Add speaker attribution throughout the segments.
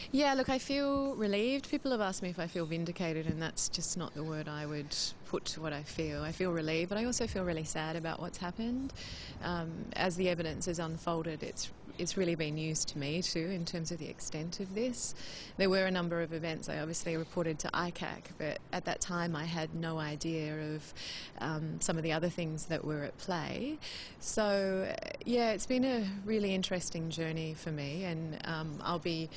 Speaker 1: Yeah, look, I feel relieved. People have asked me if I feel vindicated, and that's just not the word I would put to what I feel. I feel relieved, but I also feel really sad about what's happened. As the evidence has unfolded, it's really been news to me too in terms of the extent of this. There were a number of events I obviously reported to ICAC, but at that time I had no idea of some of the other things that were at play. So yeah, it's been a really interesting journey for me, and I'll be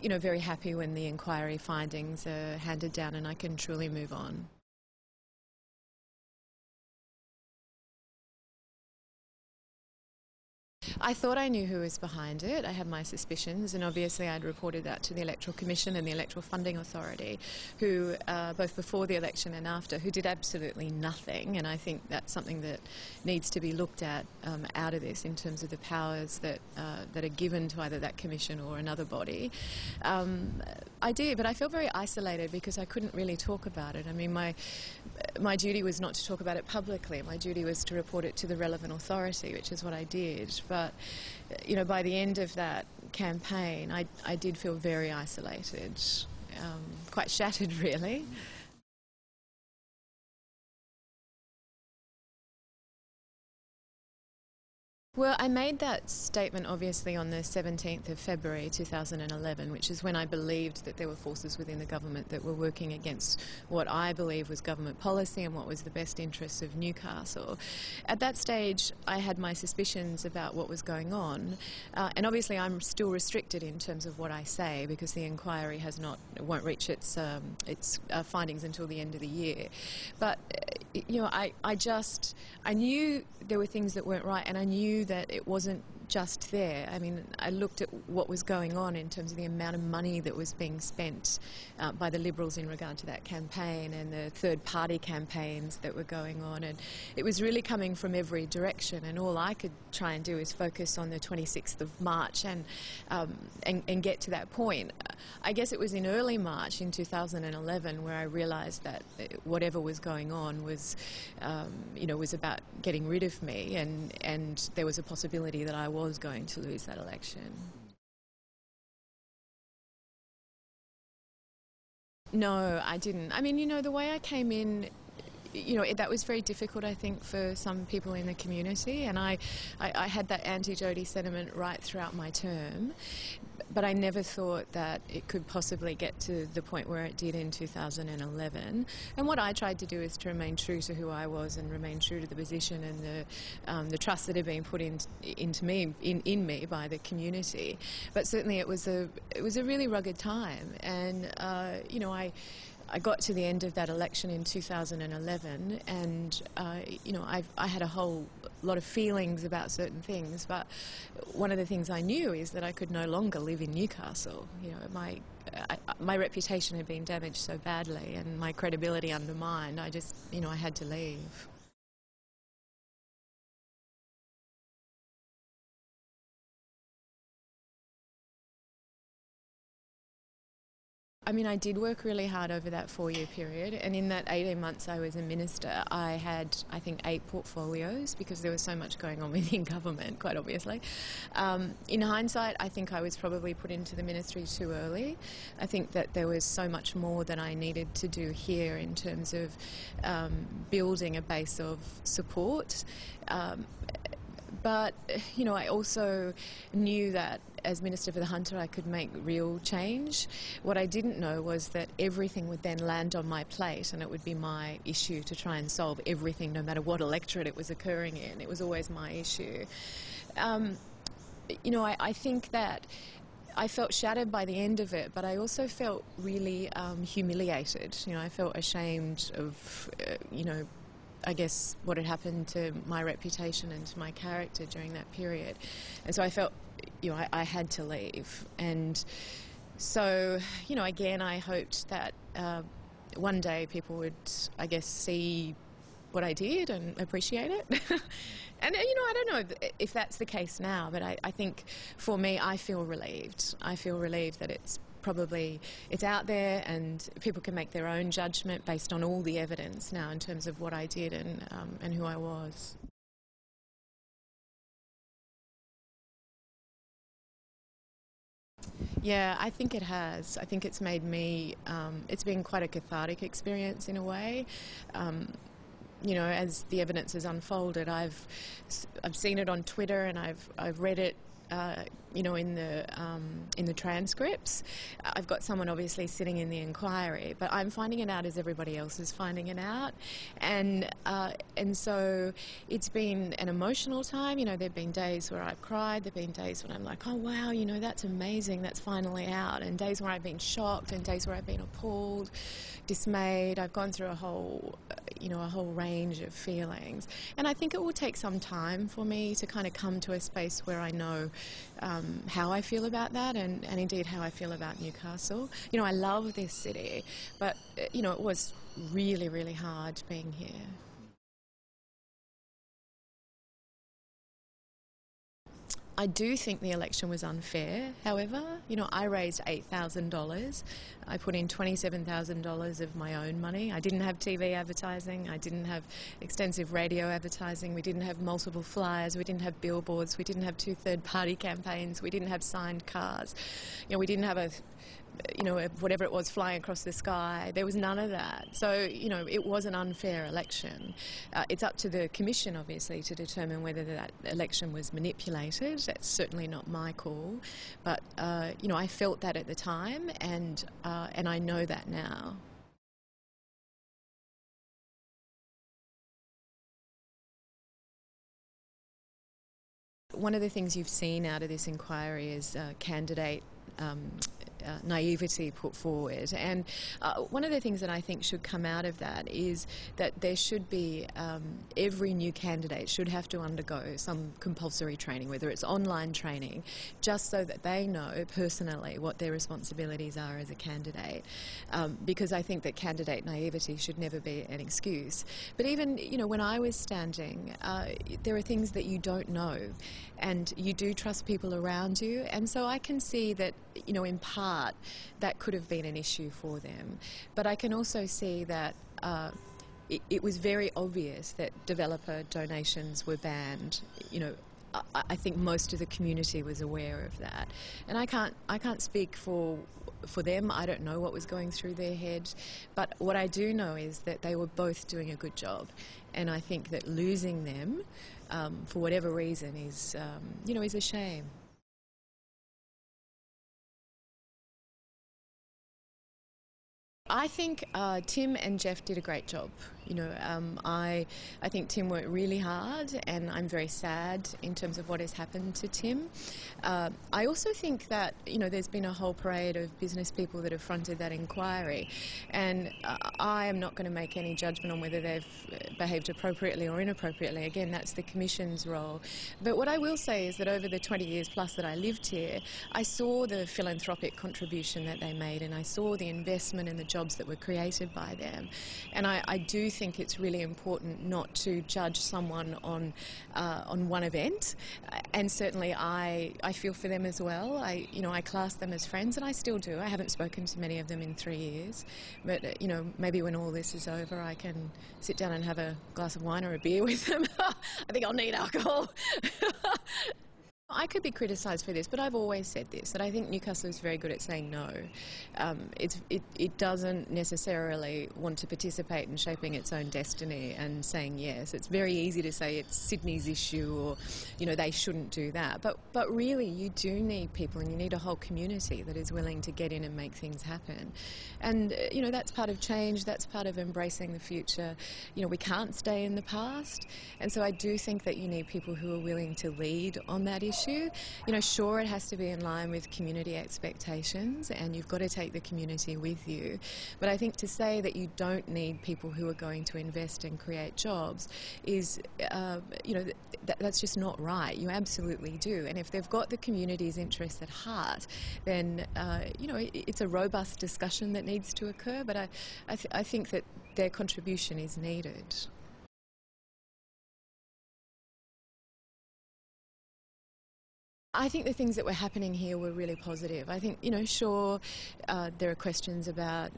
Speaker 1: very happy when the inquiry findings are handed down and I can truly move on. I thought I knew who was behind it. I had my suspicions, and obviously I'd reported that to the Electoral Commission and the Electoral Funding Authority, who, both before the election and after, who did absolutely nothing. And I think that's something that needs to be looked at out of this in terms of the powers that are given to either that commission or another body. I did, but I felt very isolated because I couldn't really talk about it. I mean, my duty was not to talk about it publicly. My duty was to report it to the relevant authority, which is what I did. But by the end of that campaign, I did feel very isolated, quite shattered, really. Well, I made that statement obviously on the 17th of February 2011, which is when I believed that there were forces within the government that were working against what I believe was government policy and what was the best interests of Newcastle. At that stage, I had my suspicions about what was going on, and obviously I'm still restricted in terms of what I say because the inquiry won't reach its findings until the end of the year. But I knew there were things that weren't right, and I knew that it wasn't just there. I mean, I looked at what was going on in terms of the amount of money that was being spent by the Liberals in regard to that campaign and the third-party campaigns that were going on, and it was really coming from every direction, and all I could try and do is focus on the 26th of March and get to that point. I guess it was in early March in 2011 where I realised that whatever was going on was about getting rid of me, and there was a possibility that I was going to lose that election. No, I didn't. I mean, the way I came in, that was very difficult, I think, for some people in the community, and I had that anti-Jodi sentiment right throughout my term, but I never thought that it could possibly get to the point where it did in 2011. And what I tried to do is to remain true to who I was and remain true to the position and the trust that had been put into me, in me by the community. But certainly it was a really rugged time, and I got to the end of that election in 2011, and I had a whole lot of feelings about certain things, but one of the things I knew is that I could no longer live in Newcastle. My reputation had been damaged so badly and my credibility undermined. I had to leave. I mean, I did work really hard over that 4-year period, and in that 18 months I was a minister, I had, I think, 8 portfolios because there was so much going on within government, quite obviously. In hindsight, I think I was probably put into the ministry too early. I think that there was so much more that I needed to do here in terms of building a base of support. But, I also knew that as Minister for the Hunter I could make real change. What I didn't know was that everything would then land on my plate and it would be my issue to try and solve everything, no matter what electorate it was occurring in. It was always my issue. I think that I felt shattered by the end of it, but I also felt really humiliated. I felt ashamed of, I guess, what had happened to my reputation and to my character during that period. And so I felt, I had to leave. And so, again, I hoped that one day people would, I guess, see what I did and appreciate it. And, I don't know if that's the case now, but I think for me, I feel relieved. I feel relieved that it's out there and people can make their own judgment based on all the evidence now in terms of what I did and who I was. Yeah, I think it has. I think it's made me, it's been quite a cathartic experience in a way. As the evidence has unfolded, I've seen it on Twitter, and I've read it, in the transcripts. I've got someone obviously sitting in the inquiry, but I'm finding it out as everybody else is finding it out, and so it's been an emotional time. There've been days where I've cried. There've been days when I'm like, oh wow, that's amazing, that's finally out, and days where I've been shocked, and days where I've been appalled, dismayed. I've gone through a whole range of feelings, and I think it will take some time for me to kind of come to a space where I know how I feel about that, and indeed how I feel about Newcastle. I love this city, but it was really, really hard being here. I do think the election was unfair, however. I raised $8,000. I put in $27,000 of my own money. I didn't have TV advertising. I didn't have extensive radio advertising. We didn't have multiple flyers. We didn't have billboards. We didn't have 2 third-party campaigns. We didn't have signed cars. We didn't have whatever it was flying across the sky. There was none of that. So, it was an unfair election. It's up to the Commission, obviously, to determine whether that election was manipulated. That's certainly not my call. But, I felt that at the time, and I know that now. One of the things you've seen out of this inquiry is candidate naivety put forward, and one of the things that I think should come out of that is that there should be every new candidate should have to undergo some compulsory training, whether it's online training, just so that they know personally what their responsibilities are as a candidate, because I think that candidate naivety should never be an excuse. But even when I was standing, there are things that you don't know, and you do trust people around you, and so I can see that in part that could have been an issue for them. But I can also see that it was very obvious that developer donations were banned. I think most of the community was aware of that, and I can't speak for them. I don't know what was going through their heads, but what I do know is that they were both doing a good job, and I think that losing them for whatever reason is a shame. I think Tim and Jeff did a great job. I think Tim worked really hard, and I'm very sad in terms of what has happened to Tim. I also think that there's been a whole parade of business people that have fronted that inquiry, and I am not going to make any judgment on whether they've behaved appropriately or inappropriately. Again, that's the Commission's role. But what I will say is that over the 20 years plus that I lived here, I saw the philanthropic contribution that they made, and I saw the investment in the jobs that were created by them. And I do think it's really important not to judge someone on one event, and certainly I feel for them as well. I class them as friends, and I still do. I haven't spoken to many of them in 3 years, but maybe when all this is over I can sit down and have a glass of wine or a beer with them. I think I'll need alcohol. I could be criticised for this, but I've always said this, that I think Newcastle is very good at saying no. It doesn't necessarily want to participate in shaping its own destiny and saying yes. It's very easy to say it's Sydney's issue, or they shouldn't do that. But really, you do need people, and you need a whole community that is willing to get in and make things happen. And that's part of change. That's part of embracing the future. We can't stay in the past, and so I do think that you need people who are willing to lead on that issue. Sure, it has to be in line with community expectations, and you've got to take the community with you. But I think to say that you don't need people who are going to invest and create jobs is, that's just not right. You absolutely do. And if they've got the community's interests at heart, then, it's a robust discussion that needs to occur. But I think that their contribution is needed. I think the things that were happening here were really positive. I think, sure, there are questions about,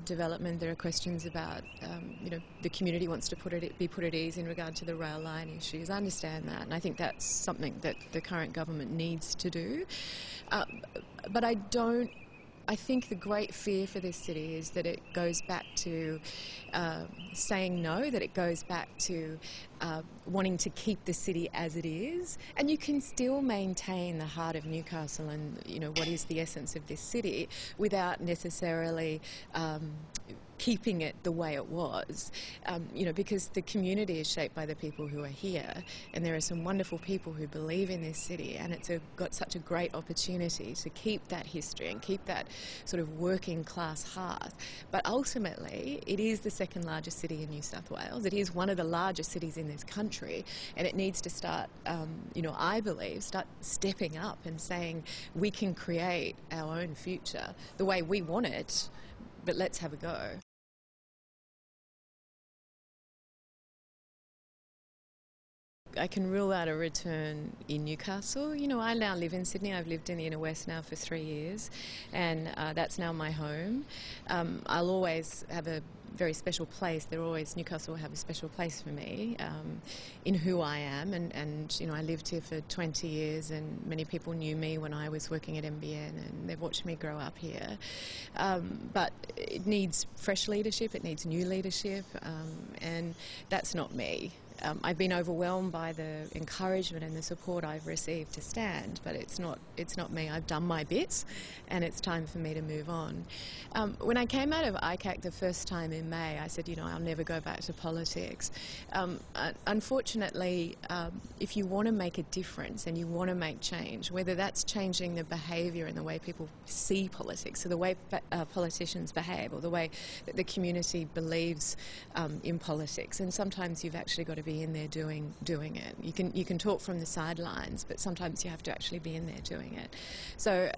Speaker 1: development. There are questions about, the community wants to be put at ease in regard to the rail line issues. I understand that, and I think that's something that the current government needs to do. but I think the great fear for this city is that it goes back to saying no, that it goes back to wanting to keep the city as it is. And you can still maintain the heart of Newcastle and, you know, what is the essence of this city without necessarily keeping it the way it was, you know, because the community is shaped by the people who are here, and there are some wonderful people who believe in this city, and it's got such a great opportunity to keep that history and keep that sort of working class heart. But ultimately, it is the second largest city in New South Wales. It is one of the largest cities in this country, and it needs to start, you know, I believe, start stepping up and saying we can create our own future the way we want it, but let's have a go. I can rule out a return in Newcastle. You know, I now live in Sydney. I've lived in the inner west now for 3 years, and that's now my home. I'll always have a very special place. Newcastle will have a special place for me in who I am, and you know, I lived here for 20 years, and many people knew me when I was working at NBN, and they've watched me grow up here. But it needs fresh leadership, it needs new leadership, and that's not me. I've been overwhelmed by the encouragement and the support I've received to stand, but it's not me. I've done my bit, and it's time for me to move on. When I came out of ICAC the first time in May, I said, you know, I'll never go back to politics. Unfortunately, if you want to make a difference and you want to make change, whether that's changing the behaviour and the way people see politics, or the way politicians behave, or the way that the community believes in politics, and sometimes you've actually got to be in there doing it. You can talk from the sidelines, but sometimes you have to actually be in there doing it. So,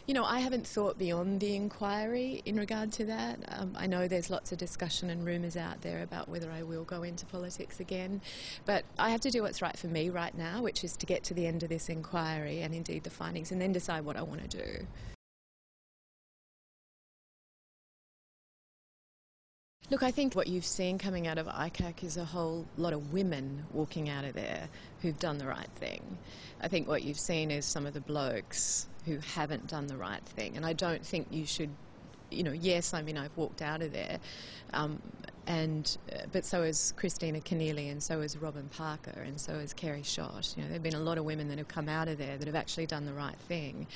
Speaker 1: you know, I haven't thought beyond the inquiry in regard to that. I know there's lots of discussion and rumours out there about whether I will go into politics again, but I have to do what's right for me right now, which is to get to the end of this inquiry and indeed the findings, and then decide what I want to do. Look, I think what you've seen coming out of ICAC is a whole lot of women walking out of there who've done the right thing. I think what you've seen is some of the blokes who haven't done the right thing, and I don't think you should, you know, yes, I mean, I've walked out of there, but so has Christina Keneally, and so has Robin Parker, and so has Kerry Schott. You know, there have been a lot of women that have come out of there that have actually done the right thing.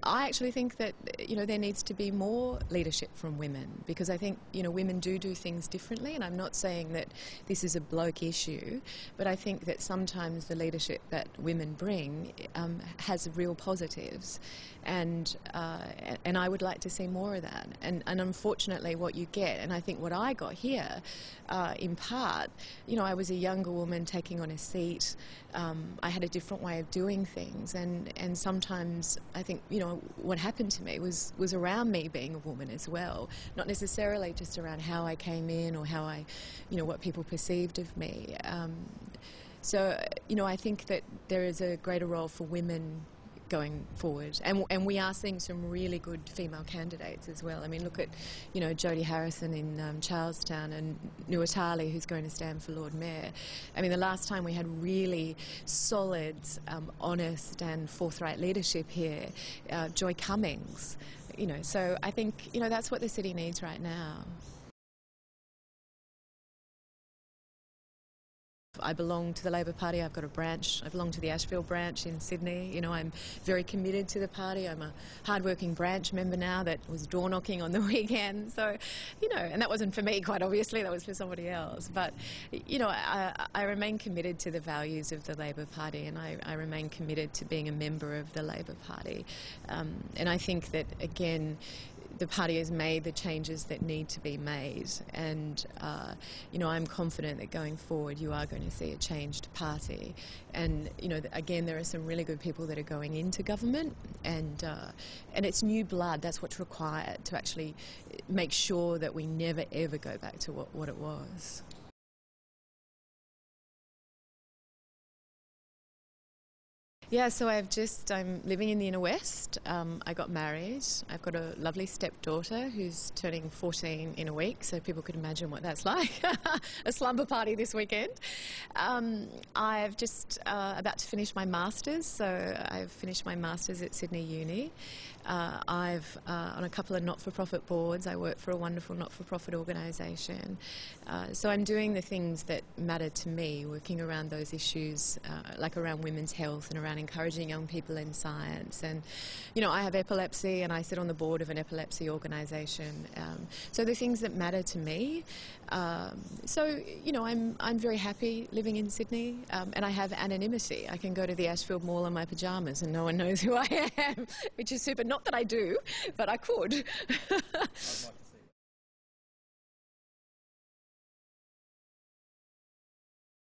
Speaker 1: I actually think that, you know, there needs to be more leadership from women, because I think, you know, women do things differently, and I'm not saying that this is a bloke issue, but I think that sometimes the leadership that women bring has real positives, and I would like to see more of that. And unfortunately what you get, and I think what I got here, in part, you know, I was a younger woman taking on a seat. I had a different way of doing things, and sometimes I think, you know, what happened to me was around me being a woman as well, not necessarily just around how I came in or how I, you know, what people perceived of me. So, you know, I think that there is a greater role for women going forward, and we are seeing some really good female candidates as well. I mean, look at, you know, Jodi Harrison in Charlestown, and Nuatali, who's going to stand for Lord Mayor. I mean, the last time we had really solid, honest and forthright leadership here, Joy Cummings, you know, so I think, you know, that's what the city needs right now. I belong to the Labor Party. I've got a branch. I belong to the Ashfield branch in Sydney. You know, I'm very committed to the party. I'm a hard-working branch member now that was door knocking on the weekend. So, you know, and that wasn't for me, quite obviously. That was for somebody else. But, you know, I remain committed to the values of the Labor Party, and I remain committed to being a member of the Labor Party. And I think that, again, the party has made the changes that need to be made, and you know, I'm confident that going forward you are going to see a changed party. And you know, again, there are some really good people that are going into government, and it's new blood. That's what's required to actually make sure that we never ever go back to what it was. Yeah, so I'm living in the inner west. I got married. I've got a lovely stepdaughter who's turning 14 in a week, so people could imagine what that's like. A slumber party this weekend. I've just about to finish my masters, so I've finished my masters at Sydney Uni. I've on a couple of not-for-profit boards. I work for a wonderful not-for-profit organisation. So I'm doing the things that matter to me, working around those issues, like around women's health and around encouraging young people in science. And, you know, I have epilepsy and I sit on the board of an epilepsy organisation. So the things that matter to me. So, you know, I'm very happy living in Sydney, and I have anonymity. I can go to the Ashfield Mall in my pyjamas and no one knows who I am, which is super. Not that I do, but I could.